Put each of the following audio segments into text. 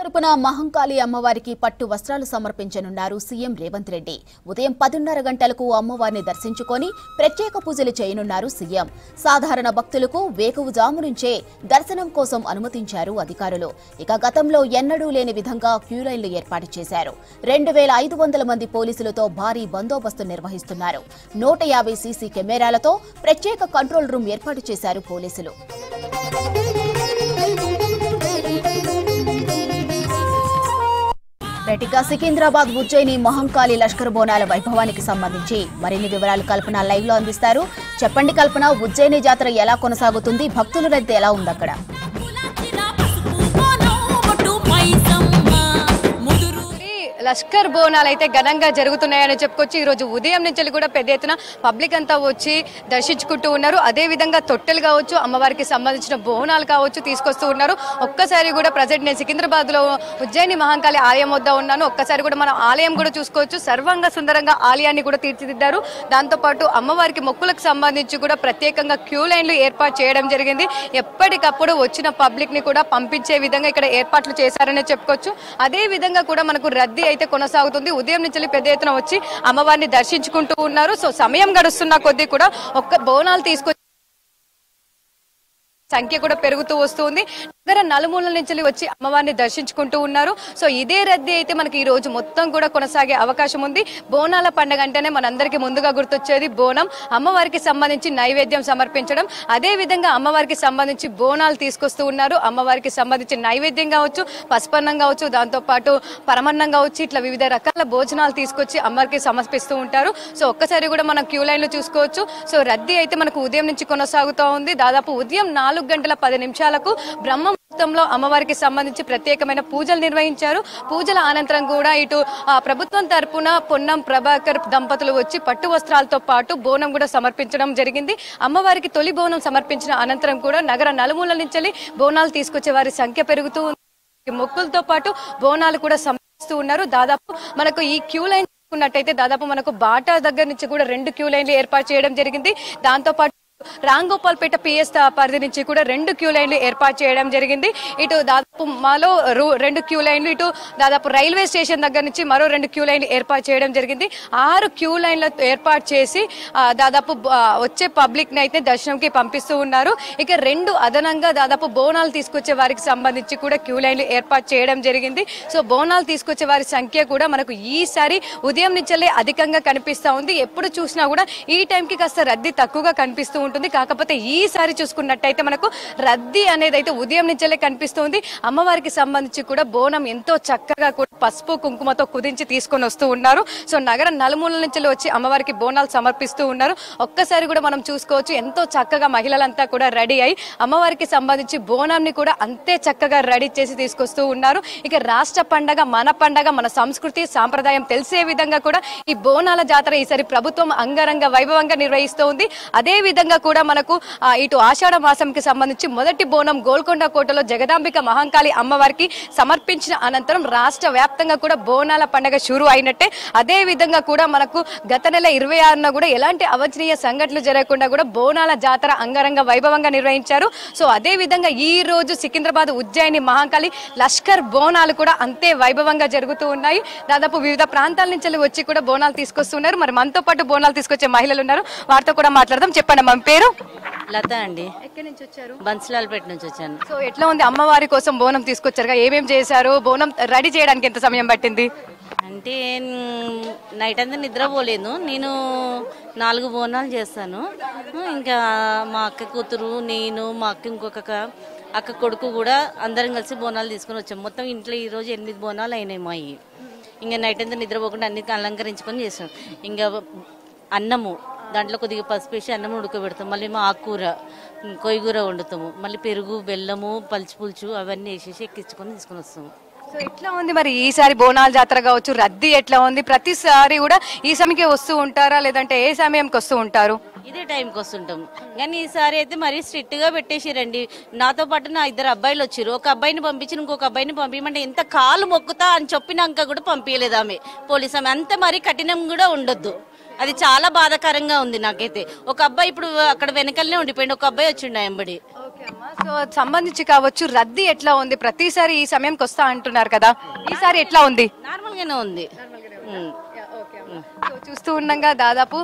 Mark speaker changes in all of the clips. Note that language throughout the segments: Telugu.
Speaker 1: తరపున మహంకాళి అమ్మవారికి పట్టు వస్త్రాలు సమర్పించనున్నారు సీఎం రేవంత్ రెడ్డి. ఉదయం 10:30 గంటలకు అమ్మవారిని దర్శించుకొని ప్రత్యేక పూజలు చేయనున్నారు సీఎం. సాధారణ భక్తులకు వేకువజాము నుంచే దర్శనం కోసం అనుమతించారు అధికారులు. ఇక గతంలో ఎన్నడూ లేని విధంగా క్యూ లైన్లు ఏర్పాటు చేశారు. 2500 మంది పోలీసులతో భారీ బందోబస్తు నిర్వహిస్తున్నారు. 150 సీసీ కెమెరాలతో ప్రత్యేక కంట్రోల్ రూమ్ ఏర్పాటు చేశారు పోలీసులు. సికింద్రాబాద్ ఉజ్జయిని మహంకాళి లష్కర్ బోనాల వైభవానికి సంబంధించి మరిన్ని వివరాలు కల్పన లైవ్ లో అందిస్తారు. చెప్పండి కల్పన, ఉజ్జయిని జాతర ఎలా కొనసాగుతుంది, భక్తుల రద్దీ ఎలా ఉంది అక్కడ?
Speaker 2: లష్కర్ బోనాలు అయితే ఘనంగా జరుగుతున్నాయని చెప్పుకోవచ్చు. ఈ రోజు ఉదయం నుంచి కూడా పెద్ద ఎత్తున పబ్లిక్ అంతా వచ్చి దర్శించుకుంటూ ఉన్నారు. అదే విధంగా తొట్టెలు కావచ్చు, అమ్మవారికి సంబంధించిన బోనాలు కావచ్చు తీసుకొస్తూ ఉన్నారు. ఒక్కసారి కూడా ప్రజెంట్ నేను సికింద్రాబాద్ లో ఉజ్జయిని మహంకాళి ఆలయం వద్ద ఉన్నాను. ఒక్కసారి కూడా మనం ఆలయం కూడా చూసుకోవచ్చు. సర్వంగా సుందరంగా ఆలయాన్ని కూడా తీర్చిదిద్దారు. దాంతో పాటు అమ్మవారికి మొక్కులకు సంబంధించి కూడా ప్రత్యేకంగా క్యూ లైన్లు ఏర్పాటు చేయడం జరిగింది. ఎప్పటికప్పుడు వచ్చిన పబ్లిక్ ని కూడా పంపించే విధంగా ఇక్కడ ఏర్పాట్లు చేశారనే చెప్పుకోవచ్చు. అదే విధంగా కూడా మనకు రద్దీ అయితే కొనసాగుతుంది. ఉదయం నుంచి పెద్ద ఎత్తున వచ్చి అమ్మవారిని దర్శించుకుంటూ ఉన్నారు. సో సమయం గడుస్తున్న కొద్దీ కూడా ఒక్క బోనాలు తీసుకొచ్చి సంఖ్య కూడా పెరుగుతూ వస్తుంది. నగర నలుమూలల నుంచి వచ్చి అమ్మవారిని దర్శించుకుంటూ ఉన్నారు. సో ఇదే రద్దీ అయితే మనకి ఈ రోజు మొత్తం కూడా కొనసాగే అవకాశం ఉంది. బోనాల పండుగ అంటేనే మనందరికీ ముందుగా గుర్తొచ్చేది బోనం. అమ్మవారికి సంబంధించి నైవేద్యం సమర్పించడం, అదే విధంగా అమ్మవారికి సంబంధించి బోనాలు తీసుకొస్తూ ఉన్నారు. అమ్మవారికి సంబంధించి నైవేద్యం కావచ్చు, పసుపన్నం కావచ్చు, దాంతో పాటు పరమన్నం కావచ్చు, ఇట్లా వివిధ రకాల భోజనాలు తీసుకొచ్చి అమ్మవారికి సమర్పిస్తూ ఉంటారు. సో ఒక్కసారి కూడా మనం క్యూ లైన్ లో చూసుకోవచ్చు. సో రద్దీ అయితే మనకు ఉదయం నుంచి కొనసాగుతూ ఉంది. దాదాపు ఉదయం 4:10 బ్రహ్మముహూర్తంలో అమ్మవారికి సంబంధించి ప్రత్యేకమైన పూజలు నిర్వహించారు. పూజల అనంతరం కూడా ఇటు ప్రభుత్వం తరపున పొన్నం ప్రభాకర్ దంపతులు వచ్చి పట్టు వస్త్రాలతో పాటు బోనం కూడా సమర్పించడం జరిగింది. అమ్మవారికి తొలి బోనం సమర్పించిన అనంతరం కూడా నగర నలుమూలల నుంచి బోనాలు తీసుకొచ్చే వారి సంఖ్య పెరుగుతూ ఉంది. మొక్కులతో పాటు బోనాలు కూడా సమర్పిస్తూ ఉన్నారు. దాదాపు మనకు ఈ క్యూ లైన్ చూసుకున్నట్టయితే దాదాపు మనకు బాటా దగ్గర నుంచి కూడా 2 క్యూ లైన్లు ఏర్పాటు చేయడం జరిగింది. దాంతో పాటు రాంగోపాల్పేట పిఎస్ పరిధి నుంచి కూడా 2 క్యూ లైన్లు ఏర్పాటు చేయడం జరిగింది. ఇటు దాదాపు మాలో 2 క్యూ లైన్లు, ఇటు దాదాపు రైల్వే స్టేషన్ దగ్గర నుంచి మరో 2 క్యూ లైన్లు ఏర్పాటు చేయడం జరిగింది. 6 క్యూ లైన్లు ఏర్పాటు చేసి దాదాపు వచ్చే పబ్లిక్ ని అయితే దర్శనంకి పంపిస్తూ ఉన్నారు. ఇక 2 అదనంగా దాదాపు బోనాలు తీసుకొచ్చే వారికి సంబంధించి కూడా క్యూ లైన్లు ఏర్పాటు చేయడం జరిగింది. సో బోనాలు తీసుకొచ్చే వారి సంఖ్య కూడా మనకు ఈసారి ఉదయం నుంచే అధికంగా కనిపిస్తా ఉంది. ఎప్పుడు చూసినా కూడా ఈ టైంకి కాస్త రద్దీ తక్కువగా కనిపిస్తూ ఉంటుంది. కాకపోతే ఈసారి చూసుకున్నట్టయితే మనకు రద్దీ అనేది అయితే ఉదయం నుంచే కనిపిస్తుంది. అమ్మవారికి సంబంధించి కూడా బోనం ఎంతో చక్కగా కూడా పసుపు కుంకుమతో కుదించి తీసుకొని వస్తూ ఉన్నారు. సో నగర నలుమూలల నుంచి వచ్చి అమ్మవారికి బోనాలు సమర్పిస్తూ ఉన్నారు. ఒక్కసారి కూడా మనం చూసుకోవచ్చు, ఎంతో చక్కగా మహిళలంతా కూడా రెడీ అయి అమ్మవారికి సంబంధించి బోనాన్ని కూడా అంతే చక్కగా రెడీ చేసి తీసుకొస్తూ ఉన్నారు. ఇక రాష్ట్ర పండగ, మన పండగ, మన సంస్కృతి సాంప్రదాయం తెలిసే విధంగా కూడా ఈ బోనాల జాతర ఈసారి ప్రభుత్వం అంగరంగ వైభవంగా నిర్వహిస్తూ ఉంది. అదే విధంగా కూడా మనకు ఇటు ఆషాఢ మాసంకి సంబంధించి మొదటి బోనం గోల్కొండ కోటలో జగదాంబిక మహంకాళి అమ్మవారికి సమర్పించిన అనంతరం రాష్ట్ర వ్యాప్తంగా కూడా బోనాల పండుగ షురు అయినట్టే. అదే విధంగా కూడా మనకు గత నెల 26న కూడా ఎలాంటి అవాంఛనీయ సంఘటనలు జరగకుండా కూడా బోనాల జాతర అంగరంగ వైభవంగా నిర్వహించారు. సో అదే విధంగా ఈ రోజు సికింద్రాబాద్ ఉజ్జయిని మహంకాళి లష్కర్ బోనాలు కూడా అంతే వైభవంగా జరుగుతూ ఉన్నాయి. దాదాపు వివిధ ప్రాంతాల నుంచి వచ్చి కూడా బోనాలు తీసుకొస్తున్నారు. మరి మనతో పాటు బోనాలు తీసుకొచ్చే మహిళలు ఉన్నారు, వారితో కూడా మాట్లాడదాం. చెప్పండి, మన పేరు?
Speaker 3: లత అండి.
Speaker 2: ఎక్కడి నుంచి వచ్చారు?
Speaker 3: బన్సిలాల్పేట నుంచి వచ్చాను.
Speaker 2: సో ఎట్లా ఉంది, అమ్మవారి కోసం బోనం తీసుకొచ్చారుగా, ఏమేం చేశారు? బోనం రెడీ చేయడానికి ఎంత సమయం పట్టింది?
Speaker 3: అంటే నైట్ అంతా నిద్రపోలేదు. నేను 4 బోనాలు చేస్తాను. ఇంకా మా అక్క కూతురు, నేను, మా అక్క, ఇంకొక అక్క కొడుకు కూడా అందరం కలిసి బోనాలు తీసుకుని వచ్చాము. మొత్తం ఇంట్లో ఈరోజు 8 బోనాలు అయినాయి మాయి. ఇంకా నైట్ అంతా నిద్రపోకుండా అన్ని అలంకరించుకొని చేస్తాం. ఇంకా అన్నము, దాంట్లో కొద్దిగా పసుపు వేసి అన్నం ఉడకబెడతాం. మళ్ళీ మా ఆకుకూర, కొయ్యగూర వండుతాము. మళ్ళీ పెరుగు, బెల్లము, పల్చి పులుచు అవన్నీ వేసేసి ఎక్కించుకొని తీసుకుని వస్తాము.
Speaker 2: సో ఎట్లా ఉంది మరి ఈసారి బోనాల జాతర కావచ్చు, రద్దీ ఎట్లా ఉంది? ప్రతిసారి కూడా ఈ సమయంకి వస్తూ ఉంటారా, లేదంటే ఏ సమయంకి వస్తూ ఉంటారు?
Speaker 3: ఇదే టైంకి వస్తుంటాం. కానీ ఈసారి అయితే మరీ స్ట్రిక్ట్ గా పెట్టేసిరండి. నాతో పాటు నా 2 అబ్బాయిలు వచ్చారు. ఒక అబ్బాయిని పంపించి ఇంకొక అబ్బాయిని పంపించమంటే ఎంత కాలు మొక్కుతా అని చెప్పినాక కూడా పంపించలేదు ఆమె, పోలీసు ఆమె. అంత మరీ కఠినం కూడా ఉండొద్దు. అది చాలా బాధాకరంగా ఉంది నాకైతే. ఒక అబ్బాయి ఇప్పుడు అక్కడ వెనకలనే ఉండిపోయింది, ఒక అబ్బాయి వచ్చిండు ఎంబడి.
Speaker 2: సో సంబంధించి కావచ్చు రద్దీ ఎట్లా ఉంది? ప్రతిసారి ఈ సమయంకి వస్తా అంటున్నారు కదా, ఈసారి ఎట్లా ఉంది?
Speaker 3: నార్మల్ గానే ఉంది.
Speaker 2: సో చూస్తూ ఉండగా దాదాపు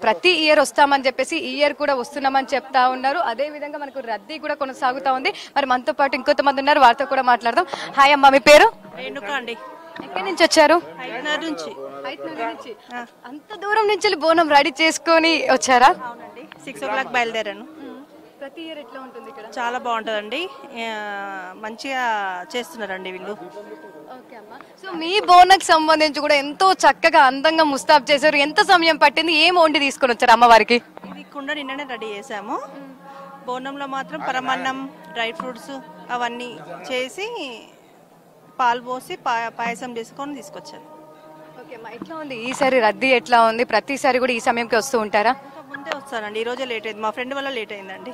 Speaker 2: ప్రతి ఇయర్ వస్తామని చెప్పేసి ఈ ఇయర్ కూడా వస్తున్నామని చెప్తా ఉన్నారు. అదే విధంగా మనకు రద్దీ కూడా కొనసాగుతా ఉంది. మరి మనతో పాటు ఇంకొంతమంది ఉన్నారు, వారితో కూడా మాట్లాడదాం. హాయ్ అమ్మా, మీ పేరు?
Speaker 4: రేణుక అండి.
Speaker 2: ఎక్కడి నుంచి వచ్చారు?
Speaker 4: హైదరాబాద్ నుంచి.
Speaker 2: అంత దూరం నుంచి బోనం రెడీ చేసుకొని వచ్చారా?
Speaker 4: అవునండి, 6 o'clock బయలుదేరాను.
Speaker 2: ప్రతి ఇయర్ ఎట్లా ఉంటుంది ఇక్కడ?
Speaker 4: చాలా బాగుంటుందండి, మంచిగా చేస్తున్నారండి వీళ్ళు.
Speaker 2: సో మీ బోనకు సంబంధించి కూడా ఎంతో చక్కగా అందంగా ముస్తాబ్ చేశారు. ఎంత సమయం పట్టింది? ఏం వండి తీసుకొని వచ్చారు అమ్మవారికి?
Speaker 4: ఇది కుండ నిన్ననే రెడీ చేసాము. బోనంలో మాత్రం పరమాన్నం, డ్రై ఫ్రూట్స్ అవన్నీ చేసి పాలు పోసి పాయసం చేసుకొని తీసుకొచ్చాను.
Speaker 2: ఎట్లా ఉంది ఈసారి రద్దీ? ఎట్లా ఉంది? ప్రతిసారి కూడా ఈ సమయంకి వస్తూ ఉంటారా?
Speaker 4: ముందే వస్తానండి, ఈ రోజే లేట్ అయింది, మా ఫ్రెండ్ వల్ల లేట్ అయిందండి.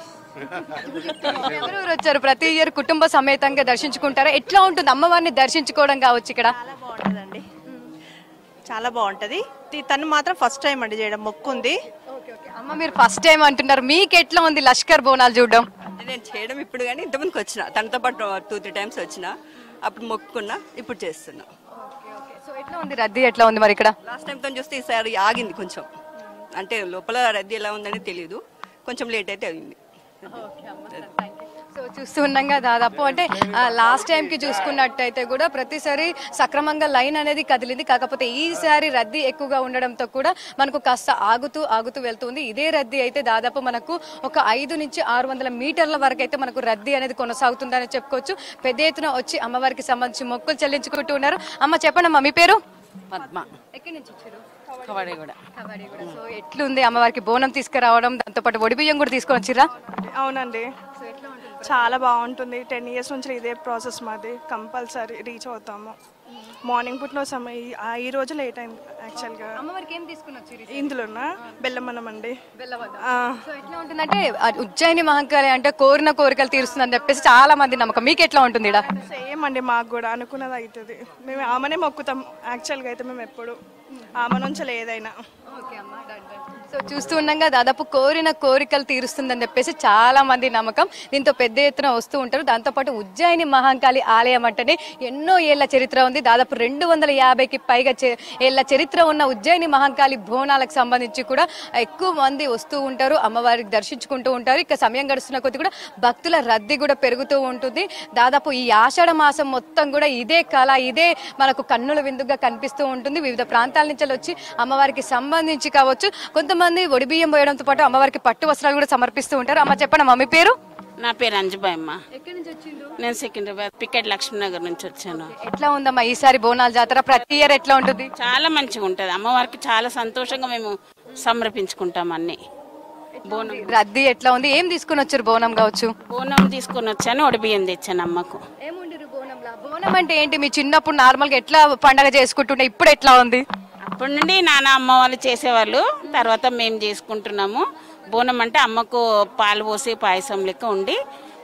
Speaker 2: ఎవరెవరు వచ్చారు? ప్రతి ఇయర్ కుటుంబ సమేతంగా దర్శించుకుంటారా? ఎట్లా ఉంటుంది అమ్మవారిని దర్శించుకోవడం కావచ్చు ఇక్కడ?
Speaker 4: చాలా బాగుంటుందండి, చాలా బాగుంటది. తను మాత్రం ఫస్ట్ టైం అండి చేయడం, మొక్కుంది.
Speaker 2: అమ్మ మీరు ఫస్ట్ టైం అంటున్నారు, మీకు ఎట్లా ఉంది లష్కర్ బోనాలు చూడడం?
Speaker 5: అంటే నేను చేయడం ఇప్పుడు కానీ ఇంతమందికి వచ్చిన, తనతో పాటు 2-3 times వచ్చిన, అప్పుడు మొక్కుకున్నా, ఇప్పుడు చేస్తున్నా.
Speaker 2: సో ఎట్లా ఉంది రద్దీ? ఎట్లా ఉంది మరి ఇక్కడ?
Speaker 5: లాస్ట్ టైం తో చూస్తే ఈసారి ఆగింది కొంచెం, అంటే లోపల రద్దీ ఎలా ఉందని తెలియదు, కొంచెం లేట్ అయితే అయింది.
Speaker 2: సో చూస్తూ ఉండగా దాదాపు అంటే లాస్ట్ టైం కి చూసుకున్నట్టయితే కూడా ప్రతిసారి సక్రమంగా లైన్ అనేది కదిలింది. కాకపోతే ఈసారి రద్దీ ఎక్కువగా ఉండడంతో కూడా మనకు కాస్త ఆగుతూ వెళ్తుంది. ఇదే రద్దీ అయితే దాదాపు మనకు ఒక 500 నుంచి 600 మీటర్ల వరకు అయితే మనకు రద్దీ అనేది కొనసాగుతుందని చెప్పుకోవచ్చు. పెద్ద ఎత్తున వచ్చి అమ్మవారికి సంబంధించి మొక్కులు చెల్లించుకుంటూ ఉన్నారు. అమ్మ చెప్పండి అమ్మ, మీ పేరు?
Speaker 3: పద్మ.
Speaker 2: ఎక్కడి నుంచి వచ్చారు?
Speaker 3: కబడ్డీ కూడా.
Speaker 2: సో ఎట్లుంది అమ్మవారికి బోనం తీసుకురావడం, దాంతో పాటు ఒడి బియ్యం కూడా తీసుకొని వచ్చిరా?
Speaker 6: అవునండి, చాలా బాగుంటుంది. 10 years నుంచి ఇదే ప్రాసెస్ మాది. కంపల్సరీ రీచ్ అవుతాము. మార్నింగ్ పుట్టిన ఈ రోజు లేట్ అయింది యాక్చువల్గా.
Speaker 2: అమ్మవారికి ఏం తీసుకుని వచ్చారు?
Speaker 6: ఇందులోనా బెల్లమన్నం అండి.
Speaker 2: సో ఎట్లా ఉంటుందంటే ఉజ్జయిని మహంకాళి అంటే కోరిన కోరికలు తీరుస్తుందని చెప్పేసి చాలా మంది నమ్మకం. మీకు ఎట్లా ఉంటుంది?
Speaker 6: సేమ్ అండి, మాకు కూడా అనుకున్నది అవుతుంది. మేము ఆమెనే మొక్కుతాం యాక్చువల్గా అయితే, మేము ఎప్పుడు ఆమె నుంచి ఏదైనా.
Speaker 2: సో చూస్తూ ఉండగా దాదాపు కోరిన కోరికలు తీరుస్తుందని చెప్పేసి చాలా మంది నమ్మకం. దీంతో పెద్ద ఎత్తున వస్తూ ఉంటారు. దాంతోపాటు ఉజ్జయిని మహంకాళి ఆలయం అంటేనే ఎన్నో ఏళ్ల చరిత్ర ఉంది. దాదాపు 250కి పైగా ఏళ్ల చరిత్ర ఉన్న ఉజ్జయిని మహంకాళి బోనాలకు సంబంధించి కూడా ఎక్కువ మంది వస్తూ ఉంటారు, అమ్మవారికి దర్శించుకుంటూ ఉంటారు. ఇక సమయం గడుస్తున్న కొద్ది కూడా భక్తుల రద్దీ కూడా పెరుగుతూ ఉంటుంది. దాదాపు ఈ ఆషాఢ మాసం మొత్తం కూడా ఇదే కళ, ఇదే మనకు కన్నుల విందుగా కనిపిస్తూ ఉంటుంది. వివిధ ప్రాంతాల నుంచి వచ్చి అమ్మవారికి సంబంధించి కావచ్చు, కొంతమంది ఒడి బియ్యం పోయడంతో పాటు అమ్మవారికి పట్టు వస్త్రాలు కూడా సమర్పిస్తూ ఉంటారు. అమ్మ చెప్పండి అమ్మ, మీ పేరు?
Speaker 7: నా పేరు అంజుబాయ్ అమ్మ.
Speaker 2: ఎక్కడి నుంచి వచ్చిండ్రు?
Speaker 7: నేను సికింద్రాబాద్ పికెట్ లక్ష్మీనగర్ నుంచి వచ్చాను.
Speaker 2: ఎట్లా ఉందమ్మా ఈసారి బోనాల జాతర? ప్రతి ఇయర్ ఎట్లా ఉంటుంది?
Speaker 7: చాలా మంచిగా ఉంటది, అమ్మవారికి చాలా సంతోషంగా మేము సమర్పించుకుంటాం అన్ని. బోనం
Speaker 2: రద్దీ ఎట్లా ఉంది? ఏం తీసుకుని వచ్చారు? బోనం కావచ్చు.
Speaker 7: బోనం తీసుకొని వచ్చాను, ఒడి బియ్యం తెచ్చాను అమ్మకు.
Speaker 2: బోనం అంటే ఏంటి? మీ చిన్నప్పుడు నార్మల్ గా ఎట్లా పండగ చేసుకుంటుండే, ఇప్పుడు ఎట్లా ఉంది?
Speaker 7: అప్పటి నుండి నాన్న అమ్మ వాళ్ళు చేసేవాళ్ళు, తర్వాత మేము చేసుకుంటున్నాము. బోనం అంటే అమ్మకు పాలు పోసి పాయసం లెక్క ఉండి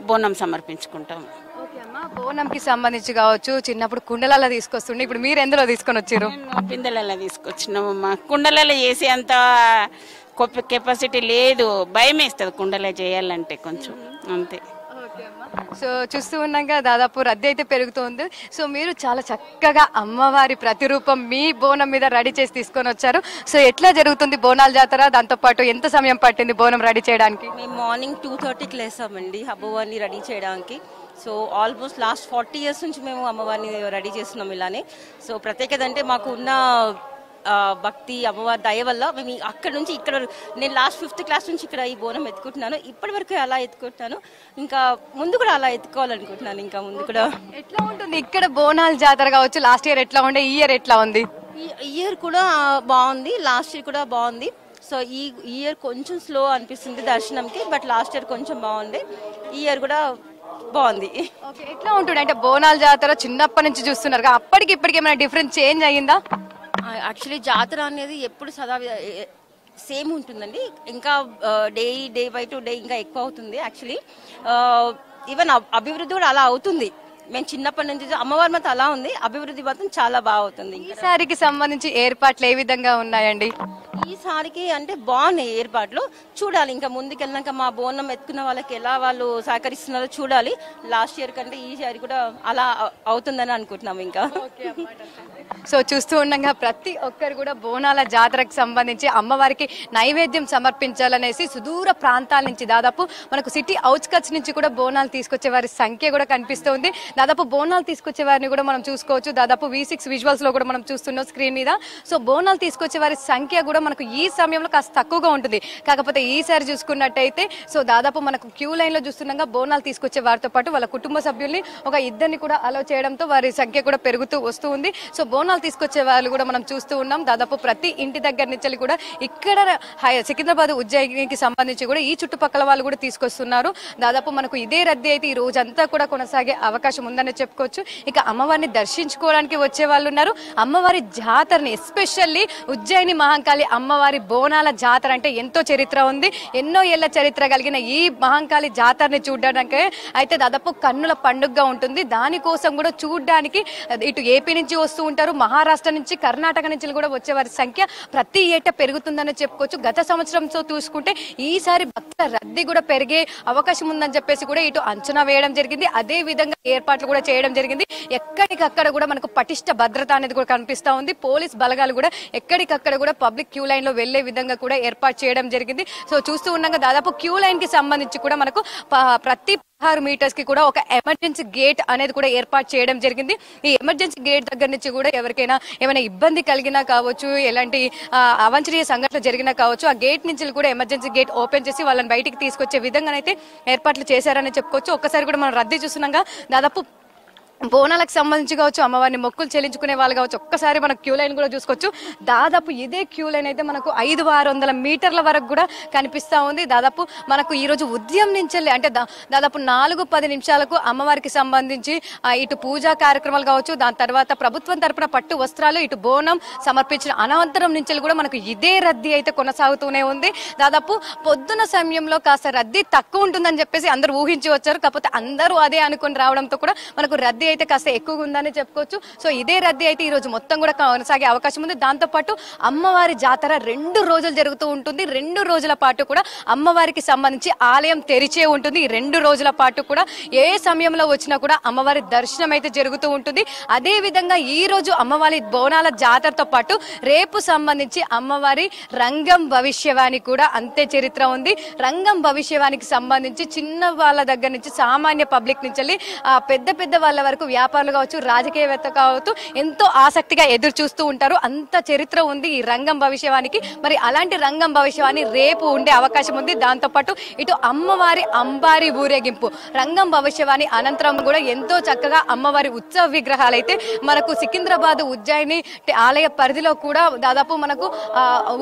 Speaker 7: బోనం సమర్పించుకుంటాము.
Speaker 2: బోనంకి సంబంధించి కావచ్చు, చిన్నప్పుడు కుండలలో తీసుకొస్తుండే, ఇప్పుడు మీరు ఎందులో తీసుకొని వచ్చారు?
Speaker 7: పిందెలలో తీసుకొచ్చినాము అమ్మ. కుండలలో చేసే అంత కెపాసిటీ లేదు, భయం వేస్తుంది కుండలో చేయాలంటే కొంచెం, అంతే.
Speaker 2: సో చూస్తూ ఉన్నాగా దాదాపు రద్దీ అయితే పెరుగుతుంది. సో మీరు చాలా చక్కగా అమ్మవారి ప్రతిరూపం మీ బోనం మీద రెడీ చేసి తీసుకొని వచ్చారు. సో ఎట్లా జరుగుతుంది బోనాల జాతర? దాంతో పాటు ఎంత సమయం పట్టింది బోనం రెడీ చేయడానికి?
Speaker 8: మేము మార్నింగ్ 2:30కి లేసామండి అమ్మవారిని రెడీ చేయడానికి. సో ఆల్మోస్ట్ లాస్ట్ 40 years నుంచి మేము అమ్మవారిని రెడీ చేస్తున్నాం ఇలానే. సో ప్రత్యేకత అంటే మాకు ఉన్న భక్తి, అమ్మవారి దయ వల్ల మేము అక్కడ నుంచి ఇక్కడ, నేను లాస్ట్ 5th class నుంచి ఇక్కడ ఈ బోనం ఎత్తుకుంటున్నాను. ఇప్పటి వరకు అలా ఎత్తుకుంటున్నాను, ఇంకా ముందు కూడా అలా ఎత్తుకోవాలనుకుంటున్నాను. ఇంకా ముందు కూడా
Speaker 2: ఎట్లా ఉంటుంది ఇక్కడ బోనాల జాతర కావచ్చు? లాస్ట్ ఇయర్ ఎట్లా ఉండే, ఈ ఇయర్ ఎట్లా ఉంది?
Speaker 8: ఈ ఇయర్ కూడా బాగుంది, లాస్ట్ ఇయర్ కూడా బాగుంది. సో ఈ ఇయర్ కొంచెం స్లో అనిపిస్తుంది దర్శనంకి, బట్ లాస్ట్ ఇయర్ కొంచెం బాగుంది, ఈ ఇయర్ కూడా బాగుంది.
Speaker 2: ఎట్లా ఉంటుంది అంటే బోనాల జాతర చిన్నప్పటి నుంచి చూస్తున్నారు, అప్పటికి ఇప్పటికి ఏమైనా డిఫరెన్స్ చేంజ్ అయ్యిందా?
Speaker 8: యాక్చువల్లీ జాతర అనేది ఎప్పుడు సదా సేమ్ ఉంటుందండి, ఇంకా డే బై డే ఇంకా ఎక్కువ అవుతుంది. యాక్చువల్లీ ఈవెన్ అభివృద్ధి కూడా అలా అవుతుంది. మేము చిన్నప్పటి నుంచి అమ్మవారి మాత్రం అలా ఉంది, అభివృద్ధి మాత్రం చాలా బాగా అవుతుంది.
Speaker 2: ఈసారికి సంబంధించి ఏర్పాట్లు ఏ విధంగా ఉన్నాయండి?
Speaker 8: ఈసారికి అంటే బాగున్నాయి ఏర్పాట్లు, చూడాలి ఇంకా ముందుకెళ్ళినాక మా బోనం ఎత్తుకున్న వాళ్ళకి ఎలా వాళ్ళు సహకరిస్తున్నారో చూడాలి. లాస్ట్ ఇయర్ కంటే ఈసారి కూడా అలా అవుతుందని అనుకుంటున్నాం. ఇంకా
Speaker 2: సో చూస్తూ ఉండగా ప్రతి ఒక్కరు కూడా బోనాల జాతరకు సంబంధించి అమ్మవారికి నైవేద్యం సమర్పించాలనేసి సుదూర ప్రాంతాల నుంచి దాదాపు మనకు సిటీ అవుట్స్కట్స్ నుంచి కూడా బోనాలు తీసుకొచ్చే వారి సంఖ్య కూడా కనిపిస్తుంది. దాదాపు బోనాలు తీసుకొచ్చే వారిని కూడా మనం చూసుకోవచ్చు. దాదాపు V6 విజువల్స్ లో కూడా మనం చూస్తున్నాం స్క్రీన్ మీద. సో బోనాలు తీసుకొచ్చే వారి సంఖ్య కూడా మనకు ఈ సమయంలో కాస్త తక్కువగా ఉంటుంది. కాకపోతే ఈసారి చూసుకున్నట్టయితే సో దాదాపు మనకు క్యూ లైన్ లో చూస్తున్నాగా బోనాలు తీసుకొచ్చే వారితో పాటు వాళ్ళ కుటుంబ సభ్యుల్ని ఒక ఇద్దరిని కూడా అలో చేయడంతో వారి సంఖ్య కూడా పెరుగుతూ వస్తూ ఉంది. సో బోనాలు తీసుకొచ్చే వాళ్ళు కూడా మనం చూస్తూ ఉన్నాం. దాదాపు ప్రతి ఇంటి దగ్గర నుంచి కూడా ఇక్కడ సికింద్రాబాద్ ఉజ్జయినికి సంబంధించి కూడా ఈ చుట్టుపక్కల వాళ్ళు కూడా తీసుకొస్తున్నారు. దాదాపు మనకు ఇదే రద్దీ అయితే ఈ రోజంతా కూడా కొనసాగే అవకాశం ఉందని చెప్పుకోవచ్చు. ఇక అమ్మవారిని దర్శించుకోవడానికి వచ్చే వాళ్ళు ఉన్నారు. అమ్మవారి జాతరని ఎస్పెషల్లీ ఉజ్జయిని మహంకాళి అమ్మవారి బోనాల జాతర అంటే ఎంతో చరిత్ర ఉంది. ఎన్నో ఏళ్ల చరిత్ర కలిగిన ఈ మహంకాళి జాతరని చూడడానికి అయితే దాదాపు కన్నుల పండుగగా ఉంటుంది. దానికోసం కూడా చూడడానికి ఇటు ఏపీ నుంచి వస్తూ ఉంటారు, మహారాష్ట్ర నుంచి, కర్ణాటక నుంచి కూడా వచ్చే వారి సంఖ్య ప్రతి ఏటా పెరుగుతుందని చెప్పుకోవచ్చు. గత సంవత్సరంతో చూసుకుంటే ఈసారి భక్తుల రద్దీ కూడా పెరిగే అవకాశం ఉందని చెప్పేసి కూడా ఇటు అంచనా వేయడం జరిగింది. అదే విధంగా ఏర్పాట్లు కూడా చేయడం జరిగింది. ఎక్కడికక్కడ కూడా మనకు పటిష్ట భద్రత అనేది కూడా కనిపిస్తా ఉంది. పోలీస్ బలగాలు కూడా ఎక్కడికక్కడ కూడా పబ్లిక్ క్యూ లైన్ లో వెళ్లే విధంగా కూడా ఏర్పాటు చేయడం జరిగింది. సో చూస్తూ ఉండగా దాదాపు క్యూ లైన్ కి సంబంధించి కూడా మనకు ప్రతి 16 మీటర్స్ కి కూడా ఒక ఎమర్జెన్సీ గేట్ అనేది కూడా ఏర్పాటు చేయడం జరిగింది. ఈ ఎమర్జెన్సీ గేట్ దగ్గర నుంచి కూడా ఎవరికైనా ఏమైనా ఇబ్బంది కలిగినా కావచ్చు, ఎలాంటి అవాంఛనీయ సంఘటనలు జరిగినా కావచ్చు, ఆ గేట్ నుంచి కూడా ఎమర్జెన్సీ గేట్ ఓపెన్ చేసి వాళ్ళని బయటికి తీసుకొచ్చే విధంగానైతే ఏర్పాట్లు చేశారని చెప్పుకోవచ్చు. ఒక్కసారి కూడా మనం రద్దీ చూస్తున్నాగా దాదాపు బోనాలకు సంబంధించి కావచ్చు, అమ్మవారిని మొక్కులు చెల్లించుకునే వాళ్ళు కావచ్చు, ఒక్కసారి మన క్యూ లైన్ కూడా చూసుకోవచ్చు. దాదాపు ఇదే క్యూ లైన్ అయితే మనకు 500-600 మీటర్ల వరకు కూడా కనిపిస్తా ఉంది. దాదాపు మనకు ఈ రోజు ఉదయం నుంచి అంటే దాదాపు 4-10 నిమిషాలకు అమ్మవారికి సంబంధించి ఇటు పూజా కార్యక్రమాలు కావచ్చు, దాని తర్వాత ప్రభుత్వం తరపున పట్టు వస్త్రాలు, ఇటు బోనం సమర్పించిన అనంతరం నుంచి కూడా మనకు ఇదే రద్దీ అయితే కొనసాగుతూనే ఉంది. దాదాపు పొద్దున సమయంలో కాస్త రద్దీ తక్కువ ఉంటుందని చెప్పేసి అందరూ ఊహించి వచ్చారు. కాకపోతే అందరూ అదే అనుకుని రావడంతో కూడా మనకు రద్దీ అయితే కాస్త ఎక్కువగా ఉందని చెప్పుకోవచ్చు. సో ఇదే రద్దీ అయితే ఈ రోజు మొత్తం కూడా కొనసాగే అవకాశం ఉంది. దాంతో పాటు అమ్మవారి జాతర 2 రోజులు జరుగుతూ ఉంటుంది. 2 రోజుల పాటు కూడా అమ్మవారికి సంబంధించి ఆలయం తెరిచే ఉంటుంది. ఈ 2 రోజుల పాటు కూడా ఏ సమయంలో వచ్చినా కూడా అమ్మవారి దర్శనం అయితే జరుగుతూ ఉంటుంది. అదే విధంగా ఈ రోజు అమ్మవారి బోనాల జాతరతో పాటు రేపు సంబంధించి అమ్మవారి రంగం భవిష్యవాణి కూడా అంతే చరిత్ర ఉంది. రంగం భవిష్యవాణికి సంబంధించి చిన్న వాళ్ళ దగ్గర నుంచి సామాన్య పబ్లిక్ నుంచి పెద్ద పెద్ద వాళ్ళ వరకు వ్యాపారులు కావచ్చు, రాజకీయవేత్త కావచ్చు, ఎంతో ఆసక్తిగా ఎదురు చూస్తూ ఉంటారు. అంత చరిత్ర ఉంది ఈ రంగం భవిష్యవానికి. మరి అలాంటి రంగం భవిష్యవాణి రేపు ఉండే అవకాశం ఉంది. దాంతో పాటు ఇటు అమ్మవారి అంబారి ఊరేగింపు, రంగం భవిష్యవాణి అనంతరం కూడా ఎంతో చక్కగా అమ్మవారి ఉత్సవ విగ్రహాలు అయితే మనకు సికింద్రాబాద్ ఉజ్జయిని ఆలయ పరిధిలో కూడా దాదాపు మనకు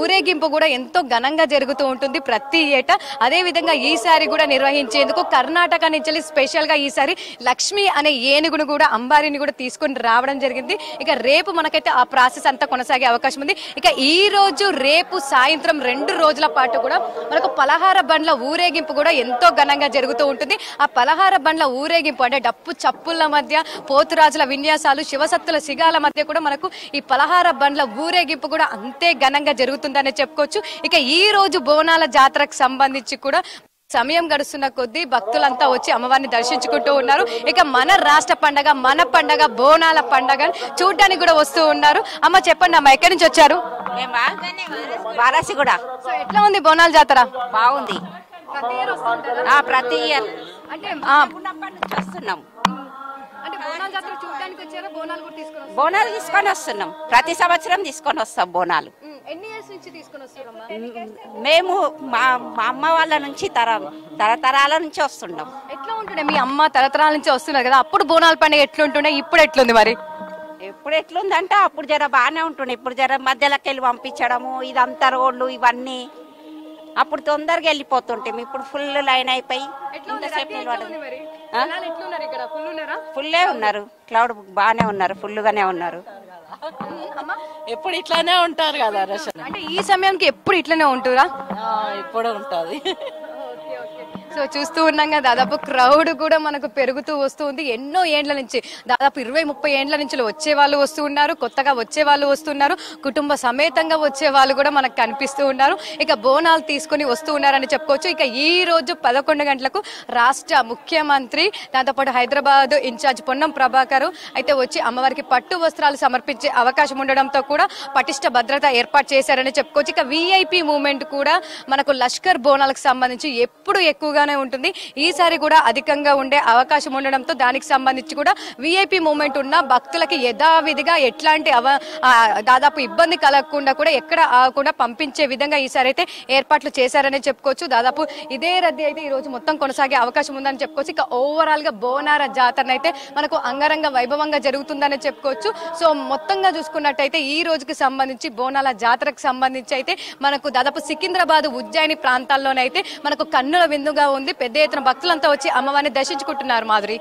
Speaker 2: ఊరేగింపు కూడా ఎంతో ఘనంగా జరుగుతూ ఉంటుంది ప్రతి ఏటా. అదే విధంగా ఈసారి కూడా నిర్వహించేందుకు కర్ణాటక నుంచి స్పెషల్ గా ఈసారి లక్ష్మి అనే ఏనుగును కూడా అంబారిని కూడా తీసుకుని రావడం జరిగింది. ఇక రేపు మనకైతే ఆ ప్రాసెస్ అంతా కొనసాగే అవకాశం ఉంది. ఇక ఈ రోజు రేపు సాయంత్రం 2 రోజుల పాటు కూడా మనకు పలహార బండ్ల ఊరేగింపు కూడా ఎంతో ఘనంగా జరుగుతూ ఉంటుంది. ఆ పలహార బండ్ల ఊరేగింపు అంటే డప్పు చప్పుల మధ్య, పోతురాజుల విన్యాసాలు, శివసత్తుల సిగాల మధ్య కూడా మనకు ఈ పలహార బండ్ల ఊరేగింపు కూడా అంతే ఘనంగా జరుగుతుందనే చెప్పుకోవచ్చు. ఇక ఈ రోజు బోనాల జాతరకు సంబంధించి కూడా సమయం గడుస్తున్న కొద్దీ భక్తులంతా వచ్చి అమ్మవారిని దర్శించుకుంటూ ఉన్నారు. ఇక మన రాష్ట్ర పండగ, మన పండగ బోనాల పండగ చూడడానికి కూడా వస్తూ ఉన్నారు. అమ్మ చెప్పండి అమ్మ, ఎక్కడి నుంచి వచ్చారు?
Speaker 9: వారాసి కూడా.
Speaker 2: సో ఎట్లా ఉంది బోనాల జాతర?
Speaker 9: బాగుంది. ప్రతి ఇయర్
Speaker 2: అంటే
Speaker 9: వస్తున్నాం.
Speaker 2: బోనాలు
Speaker 9: తీసుకొని వస్తున్నాం. ప్రతి సంవత్సరం తీసుకొని వస్తాం బోనాలు.
Speaker 2: ఎన్ని ఇయర్స్ నుంచి తీసుకొని వస్తున్నాం?
Speaker 9: మేము మా అమ్మ వాళ్ళ నుంచి తరతరాల నుంచి వస్తున్నాం.
Speaker 2: ఎట్లా ఉంటుండే మీ అమ్మ తరతరాల నుంచి వస్తున్నారు కదా, అప్పుడు బోనాల పండుగ ఎట్లుంటుండే, ఇప్పుడు ఎట్లుంది? మరి
Speaker 9: ఎప్పుడు ఎట్లుందంటే అప్పుడు జర బాగానే ఉంటుండే. ఇప్పుడు జర మధ్యలోకి వెళ్ళి పంపించడము, ఇదంతా రోడ్లు ఇవన్నీ అప్పుడు తొందరగా వెళ్ళిపోతుంటాం. ఇప్పుడు ఫుల్ లైన్ అయిపోయి ఫుల్లే ఉన్నారు. క్లౌడ్ బాగానే ఉన్నారు, ఫుల్ గానే ఉన్నారు.
Speaker 10: ఎప్పుడు ఇట్లానే ఉంటారు కదా రషన్.
Speaker 2: అంటే ఈ సమయానికి ఎప్పుడు ఇట్లానే ఉంటురా?
Speaker 10: ఇప్పుడు ఉంటది.
Speaker 2: సో చూస్తూ ఉన్నాగా దాదాపు క్రౌడ్ కూడా మనకు పెరుగుతూ వస్తుంది. ఎన్నో ఏండ్ల నుంచి దాదాపు 20-30 ఏండ్ల నుంచి వచ్చే వాళ్ళు వస్తూ ఉన్నారు, కొత్తగా వచ్చే వాళ్ళు వస్తున్నారు, కుటుంబ సమేతంగా వచ్చే వాళ్ళు కూడా మనకు కనిపిస్తూ ఉన్నారు. ఇక బోనాలు తీసుకుని వస్తూ ఉన్నారని చెప్పుకోవచ్చు. ఇక ఈ రోజు 11 గంటలకు రాష్ట్ర ముఖ్యమంత్రి దాంతోపాటు హైదరాబాద్ ఇన్ఛార్జ్ పొన్నం ప్రభాకర్ అయితే వచ్చి అమ్మవారికి పట్టు వస్త్రాలు సమర్పించే అవకాశం ఉండడంతో కూడా పటిష్ట భద్రత ఏర్పాటు చేశారని చెప్పుకోవచ్చు. ఇక విఐపి మూవ్మెంట్ కూడా మనకు లష్కర్ బోనాలకు సంబంధించి ఎప్పుడు ఎక్కువగానే ఉంటుంది. ఈసారి కూడా అధికంగా ఉండే అవకాశం ఉండడంతో దానికి సంబంధించి కూడా విఐపి మూవ్మెంట్ ఉన్న భక్తులకి యథావిధిగా ఎట్లాంటి దాదాపు ఇబ్బంది కలగకుండా కూడా ఎక్కడ ఆగకుండా పంపించే విధంగా ఈసారి అయితే ఏర్పాట్లు చేశారని చెప్పుకోవచ్చు. దాదాపు ఇదే రద్దీ అయితే ఈ రోజు మొత్తం కొనసాగే అవకాశం ఉందని చెప్పుకోవచ్చు. ఇక ఓవరాల్ గా బోనాల జాతర అయితే మనకు అంగరంగ వైభవంగా జరుగుతుందని చెప్పుకోవచ్చు. సో మొత్తంగా చూసుకున్నట్టయితే ఈ రోజుకి సంబంధించి బోనాల జాతరకు సంబంధించి అయితే మనకు దాదాపు సికింద్రాబాద్, ఉజ్జయిని ప్రాంతాల్లోనైతే మనకు కన్నుల విందుగా ఉంది. పెద్ద ఎత్తున భక్తులంతా వచ్చి అమ్మవారిని దర్శించుకుంటున్నారు. మాధురి.